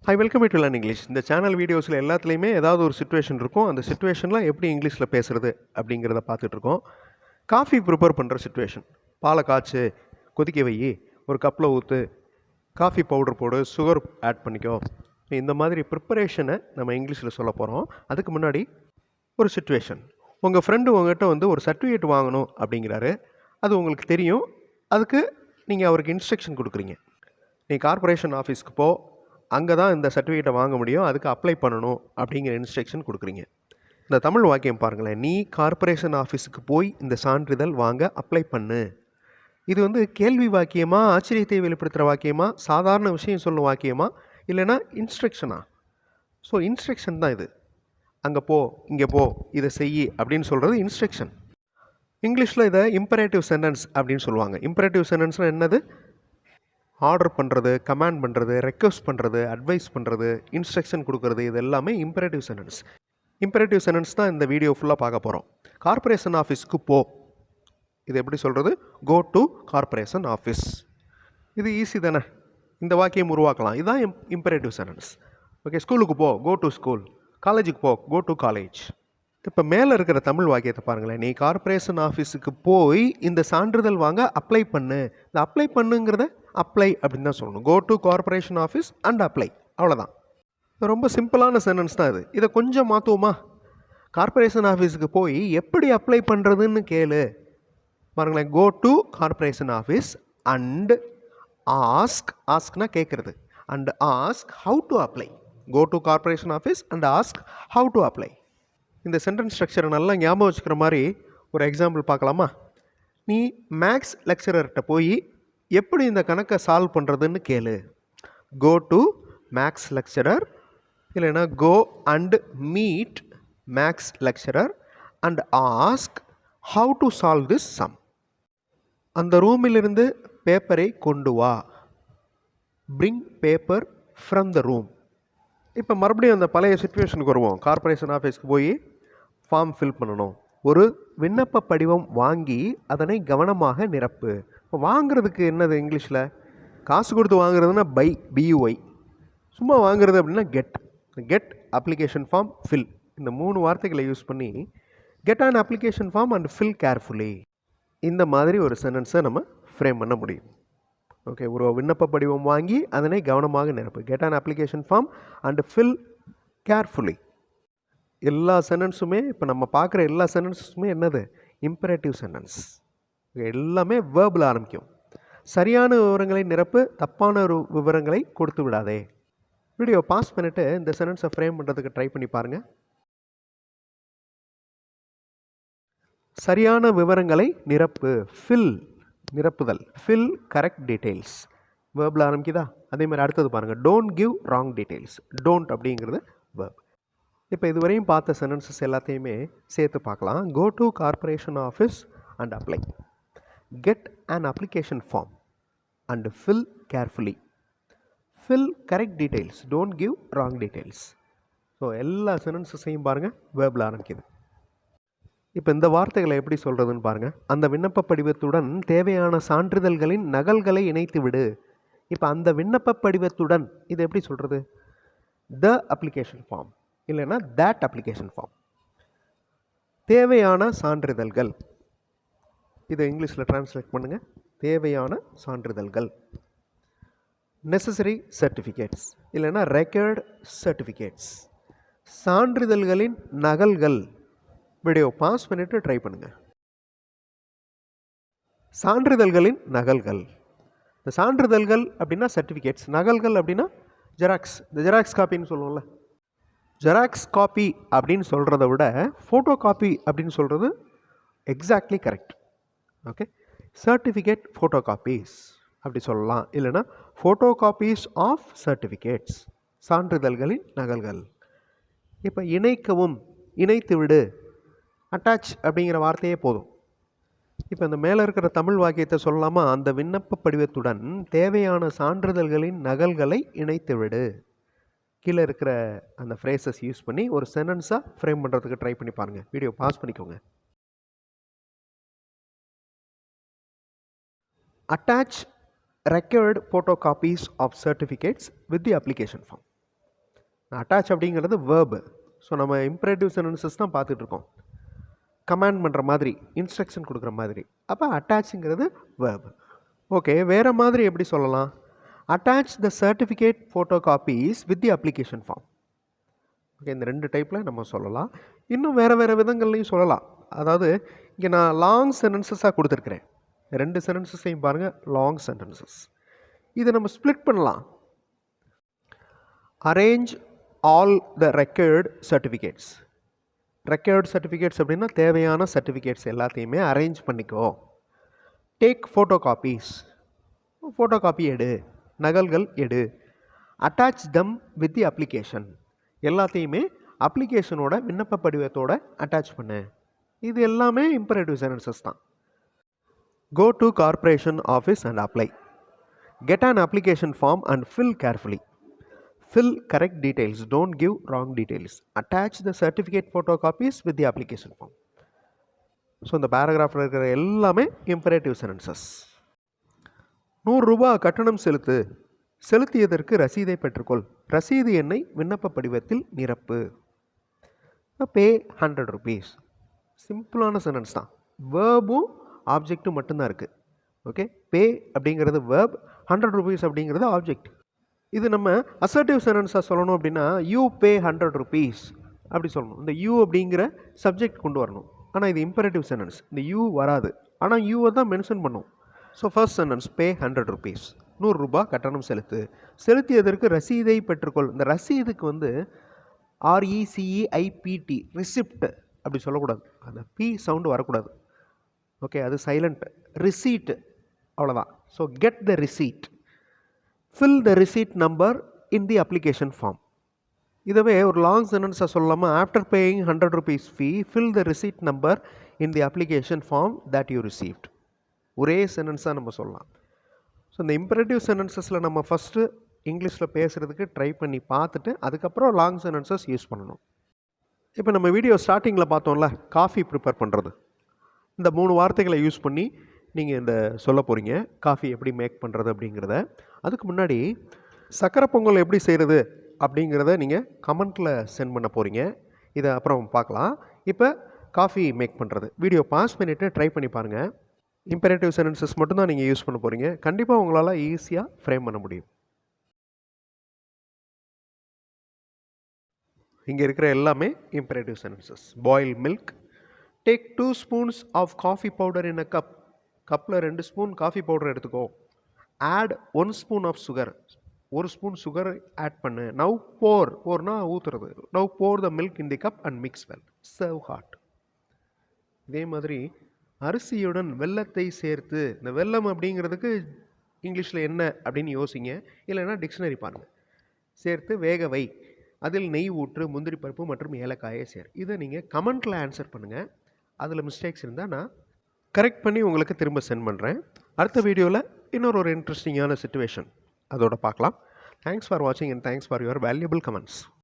High welcome to learn English. இந்த channel வீடியோஸில் எல்லாத்துலேயுமே ஏதாவது ஒரு சுச்சுவேஷன் இருக்கும். அந்த சுச்சுவேஷனில் எப்படி இங்கிலீஷில் பேசுகிறது அப்படிங்கிறத பார்த்துட்ருக்கோம். காஃபி ப்ரிப்பேர் பண்ணுற சுச்சுவேஷன். பாலை காய்ச்சி கொதிக்க வை, ஒரு கப்பில் ஊற்று, காஃபி பவுடர் போடு, சுகர் ஆட் பண்ணிக்கோ. இந்த மாதிரி ப்ரிப்பரேஷனை நம்ம இங்கிலீஷில் சொல்ல போகிறோம். அதுக்கு முன்னாடி ஒரு சுச்சுவேஷன். உங்கள் ஃப்ரெண்டு உங்கள்கிட்ட ஒரு சர்டிஃபிகேட் வாங்கணும் அப்படிங்கிறாரு. அது உங்களுக்கு தெரியும். அதுக்கு நீங்கள் அவருக்கு இன்ஸ்ட்ரக்ஷன் கொடுக்குறீங்க. நீ கார்ப்பரேஷன் ஆஃபீஸ்க்கு போ, அங்கே தான் இந்த சர்டிஃபிகேட்டை வாங்க முடியும், அதுக்கு அப்ளை பண்ணணும் அப்படிங்கிற இன்ஸ்ட்ரக்ஷன் கொடுக்குறீங்க. இந்த தமிழ் வாக்கியம் பாருங்களேன். நீ கார்ப்பரேஷன் ஆஃபீஸுக்கு போய் இந்த சான்றிதழ் வாங்க அப்ளை பண்ணு. இது கேள்வி வாக்கியமா, ஆச்சரியத்தை வெளிப்படுத்துகிற வாக்கியமா, சாதாரண விஷயம் சொல்லும் வாக்கியமா, இல்லைன்னா இன்ஸ்ட்ரக்ஷனா? ஸோ இன்ஸ்ட்ரக்ஷன் தான் இது. அங்கே போ, இங்கே போ, இதை செய் அப்படின்னு சொல்கிறது இன்ஸ்ட்ரக்ஷன். இங்கிலீஷில் இதை இம்பரேட்டிவ் சென்டென்ஸ் அப்படின்னு சொல்லுவாங்க. இம்பரேட்டிவ் சென்டென்ஸ்னால் என்னது? ஆர்டர் பண்ணுறது, கமாண்ட் பண்ணுறது, ரெக்வஸ்ட் பண்ணுறது, அட்வைஸ் பண்ணுறது, இன்ஸ்ட்ரக்ஷன் கொடுக்குறது, இது எல்லாமே இம்பரேட்டிவ் சென்டென்ஸ். இம்பரேட்டிவ் சென்டென்ஸ் தான் இந்த வீடியோ ஃபுல்லாக பார்க்க போகிறோம். கார்ப்பரேஷன் ஆஃபீஸ்க்கு போ, இது எப்படி சொல்கிறது? Go to corporation office. இது ஈஸி தானே, இந்த வாக்கியம் உருவாக்கலாம். இதுதான் இம்பரேட்டிவ் சென்டென்ஸ். ஓகே, ஸ்கூலுக்கு போ, கோ டு ஸ்கூல். காலேஜுக்கு போ, கோ டு காலேஜ். இப்போ மேலே இருக்கிற தமிழ் வாக்கியத்தை பாருங்களேன். நீ கார்ப்பரேஷன் ஆஃபீஸுக்கு போய் இந்த சான்றிதழ் வாங்க அப்ளை பண்ணு. இந்த அப்ளை பண்ணுங்கிறத அப்ளை அப்படின்னு தான் சொல்லணும். Go to corporation office and apply, அவ்வளோதான். ரொம்ப சிம்பிளான சென்டென்ஸ் தான் இது. இதை கொஞ்சம் மாற்றுவோமா? கார்ப்பரேஷன் ஆஃபீஸுக்கு போய் எப்படி அப்ளை பண்ணுறதுன்னு கேளு. பாருங்களேன், go to corporation office and ஆஸ்க்னா கேட்குறது, and ask how to apply. Go to corporation office and ask how to apply. இந்த சென்டென்ஸ் ஸ்ட்ரக்சரை நல்லா ஞாபகம் வச்சுக்கிற மாதிரி ஒரு எக்ஸாம்பிள் பார்க்கலாமா? நீ மேக்ஸ் லெக்சரர்கிட்ட போய் எப்படி இந்த கணக்கை சால்வ் பண்ணுறதுன்னு கேளு. கோ டு மேக்ஸ் லெக்சரர், இல்லைன்னா go and meet maths lecturer and ask how to solve this sum. அந்த ரூமிலிருந்து பேப்பரை கொண்டு வா. Bring paper from the room. இப்போ மறுபடியும் அந்த பழைய சுச்சுவேஷனுக்கு வருவோம். கார்ப்பரேஷன் ஆஃபீஸ்க்கு போய் ஃபார்ம் ஃபில் பண்ணணும். ஒரு விண்ணப்ப படிவம் வாங்கி அதனை கவனமாக நிரப்பு. இப்போ வாங்குறதுக்கு என்னது இங்கிலீஷில்? காசு கொடுத்து வாங்குறதுன்னா பை, பியூஐ. சும்மா வாங்குறது அப்படின்னா get. Get, application form, fill. இந்த 3 வார்த்தைகளை யூஸ் பண்ணி get an application form and fill carefully, இந்த மாதிரி ஒரு சென்டென்ஸை நம்ம ஃப்ரேம் பண்ண முடியும். ஓகே, ஒரு விண்ணப்ப படிவம் வாங்கி அதனை கவனமாக நிரப்பு. Get an application form and fill carefully. எல்லா சென்டென்ஸுமே, இப்போ நம்ம பார்க்குற எல்லா சென்டென்ஸுமே என்னது? Imperative sentence. எல்லாமே வேர்பில் ஆரம்பிக்கும். சரியான விவரங்களை நிரப்பு, தப்பான ஒரு விவரங்களை கொடுத்து விடாதே. வீடியோ பாஸ் பண்ணிவிட்டு இந்த சென்டென்ஸை ஃப்ரேம் பண்ணுறதுக்கு ட்ரை பண்ணி பாருங்கள். சரியான விவரங்களை நிரப்பு, ஃபில், நிரப்புதல், ஃபில் கரெக்ட் டீட்டெயில்ஸ். வேர்பில் ஆரம்பிக்குதா? அதே மாதிரி அடுத்தது பாருங்கள், don't give wrong details. Don't அப்படிங்கிறது வேர்ப். இப்போ இதுவரையும் பார்த்த சென்டென்சஸ் எல்லாத்தையுமே சேர்த்து பார்க்கலாம். Go to corporation office and apply. Get an application form and fill carefully. Fill correct details, don't give wrong details. So எல்லா சென்டென்சஸையும் பாருங்கள், வேர்பில் ஆரம்பிக்குது. இப்போ இந்த வார்த்தைகளை எப்படி சொல்கிறதுன்னு பாருங்கள். அந்த விண்ணப்ப படிவத்துடன் தேவையான சான்றிதழ்களின் நகல்களை இணைத்து விடு. இப்போ அந்த விண்ணப்ப படிவத்துடன் இது எப்படி சொல்கிறது? த அப்ளிகேஷன் ஃபார்ம், இல்லைன்னா தேட் அப்ளிகேஷன் ஃபார்ம். தேவையான சான்றிதழ்கள், இதை இங்கிலீஷில் டிரான்ஸ்லேட் பண்ணுங்கள். தேவையான சான்றிதழ்கள். நெசசரி சர்டிஃபிகேட்ஸ், இல்லைன்னா ரெக்கார்ட் சர்டிஃபிகேட்ஸ். சான்றிதழ்களின் நகல்கள். வீடியோ பாஸ் பண்ணிவிட்டு ட்ரை பண்ணுங்கள். சான்றிதழ்களின் நகல்கள். இந்த சான்றிதழ்கள் அப்படின்னா சர்டிஃபிகேட்ஸ், நகல்கள் அப்படின்னா ஜெராக்ஸ். இந்த ஜெராக்ஸ் காப்பின்னு சொல்லுவோம்ல, ஜெராக்ஸ் காப்பி அப்படின்னு சொல்கிறத விட ஃபோட்டோ காப்பி அப்படின்னு சொல்கிறது exactly correct. Okay, certificate photo copies அப்படி சொல்லலாம், இல்லைன்னா ஃபோட்டோ காப்பீஸ் ஆஃப் சர்டிஃபிகேட்ஸ், சான்றிதழ்களின் நகல்கள். இப்போ இணைக்கவும், இணைத்து விடு, அட்டாச் அப்படிங்கிற வார்த்தையே போதும். இப்போ இந்த மேலே இருக்கிற தமிழ் வாக்கியத்தை சொல்லலாமா? அந்த விண்ணப்ப படிவத்துடன் தேவையான சான்றிதழ்களின் நகல்களை இணைத்து விடு. கீழே இருக்கிற அந்த ஃப்ரேசஸ் யூஸ் பண்ணி ஒரு சென்டென்ஸாக ஃப்ரேம் பண்ணுறதுக்கு ட்ரை பண்ணி பாருங்கள். வீடியோ பாஸ் பண்ணிக்கோங்க. Attach required photocopies of certificates with the application form. Attach அப்படிங்கிறது வேர்பு. ஸோ நம்ம இம்பரேட்டிவ் சென்டென்சஸ் தான் பார்த்துட்ருக்கோம். கமாண்ட் பண்ணுற மாதிரி, இன்ஸ்ட்ரக்ஷன் கொடுக்குற மாதிரி. அப்போ அட்டாச்சுங்கிறது வேர்பு. ஓகே, வேறு மாதிரி எப்படி சொல்லலாம்? Attach the certificate photo copies with the application form. Okay, இந்த 2 டைப்பில் நம்ம சொல்லலாம். இன்னும் வேறு விதங்கள்லையும் சொல்லலாம். அதாவது இங்கே நான் லாங் சென்டென்சஸாக கொடுத்துருக்குறேன். 2 சென்டென்சஸையும் பாருங்கள், லாங் சென்டென்சஸ். இதை நம்ம ஸ்ப்ளிட் பண்ணலாம். Arrange all the record certificates. Record certificates அப்படின்னா தேவையான சர்டிஃபிகேட்ஸ் எல்லாத்தையுமே அரேஞ்ச் பண்ணிக்கோ. Take photo copies. Photo copy எடு, நகல்கள் எடு. Attach them with the application. எல்லாத்தையுமே அப்ளிகேஷனோட விண்ணப்ப படிவத்தோட அட்டாச் பண்ணு. இது எல்லாமே இம்பரேட்டிவ் சென்டென்சஸ் தான். Go to corporation office and apply. Get an application form and fill carefully. Fill correct details. Don't give wrong details. Attach the certificate photocopies with the application form. So இந்த பேராகிராஃபில் இருக்கிற எல்லாமே imperative sentences. 100 ரூபாய் கட்டணம் செலுத்து. செலுத்தியதற்கு ரசீதை பெற்றுக்கொள். ரசீது எண்ணை விண்ணப்ப படிவத்தில் நிரப்பு. பே 100 rupees. சிம்பிளான சென்டென்ஸ் தான். வேர்பும் ஆப்ஜெக்டும் மட்டும்தான் இருக்குது. ஓகே, பே அப்படிங்கிறது வேர்ப், 100 rupees அப்படிங்கிறது ஆப்ஜெக்ட். இது நம்ம அசர்ட்டிவ் சென்டென்ஸாக சொல்லணும் அப்படின்னா யூ பே 100 rupees அப்படி சொல்லணும். இந்த யூ அப்படிங்கிற சப்ஜெக்ட் கொண்டு வரணும். ஆனால் இது இம்பரேட்டிவ் சென்டென்ஸ், இந்த யூ வராது. ஆனால் யூவை தான் மென்ஷன் பண்ணும். ஸோ ஃபர்ஸ்ட் சென்டென்ஸ், பே 100 rupees. 100 ரூபாய் கட்டணம் செலுத்து. செலுத்தியதற்கு ரசீதை பெற்றுக்கொள். இந்த ரசீதுக்கு வந்து RECEIPT, ரிசிப்ட் அப்படி சொல்லக்கூடாது. அந்த பி சவுண்டு வரக்கூடாது. ஓகே, அது சைலண்ட். ரிசீட், அவ்வளோதான். So get the receipt. Fill the receipt number in the application form. இதுவே ஒரு லாங் சென்டென்ஸாக சொல்லாமல் after paying 100 rupees fee fill the receipt number in the application form that you received. ஒரே சென்டென்ஸாக நம்ம சொல்லலாம். ஸோ இந்த இம்பரேட்டிவ் சென்டென்சஸில் நம்ம ஃபஸ்ட்டு இங்கிலீஷில் பேசுகிறதுக்கு ட்ரை பண்ணி பார்த்துட்டு அதுக்கப்புறம் லாங் சென்டென்சஸ் யூஸ் பண்ணணும். இப்போ நம்ம வீடியோ ஸ்டார்டிங்கில் பார்த்தோம்ல, காஃபி ப்ரிப்பேர் பண்ணுறது. இந்த 3 வார்த்தைகளை யூஸ் பண்ணி நீங்கள் இந்த சொல்ல போகிறீங்க, காஃபி எப்படி மேக் பண்ணுறது அப்படிங்கிறத. அதுக்கு முன்னாடி சக்கரை பொங்கல் எப்படி செய்கிறது அப்படிங்கிறத நீங்கள் கமெண்ட்டில் சென்ட் பண்ண போகிறீங்க. இதை அப்புறம் பார்க்கலாம். இப்போ காஃபி மேக் பண்ணுறது வீடியோ பாஸ் பண்ணிவிட்டு ட்ரை பண்ணி பாருங்கள். இம்பரேட்டிவ் சென்டென்சஸ் மட்டும்தான் நீங்கள் யூஸ் பண்ண போகிறீங்க. கண்டிப்பாக உங்களால் ஈஸியாக ஃப்ரேம் பண்ண முடியும். இங்கே இருக்கிற எல்லாமே imperative sentences. Boil milk. Take 2 spoons of coffee powder in a cup. கப்பில் 2 ஸ்பூன் காஃபி பவுடர் எடுத்துக்கோ. Add 1 spoon of sugar. 1 spoon sugar add பண்ணு. நவ் போர்னா ஊற்றுறது. Now pour the milk in the cup and mix well. Serve hot. இதே மாதிரி அரிசியுடன் வெல்லத்தை சேர்த்து. இந்த வெல்லம் அப்படிங்கிறதுக்கு இங்கிலீஷில் என்ன அப்படின்னு யோசிங்க, இல்லைன்னா டிக்ஷனரி பாருங்கள். சேர்த்து வேக வை. அதில் நெய் ஊற்று, முந்திரி பருப்பு மற்றும் ஏலக்காயை சேர். இதை நீங்கள் கமெண்ட்டில் ஆன்சர் பண்ணுங்கள். அதில் மிஸ்டேக்ஸ் இருந்தால் நான் கரெக்ட் பண்ணி உங்களுக்கு திரும்ப சென்ட் பண்ணுறேன். அடுத்த வீடியோவில் இன்னொரு இன்ட்ரெஸ்டிங்கான சிச்சுவேஷன் அதோட பார்க்கலாம். தேங்க்ஸ் ஃபார் வாட்சிங் and thanks for your valuable comments.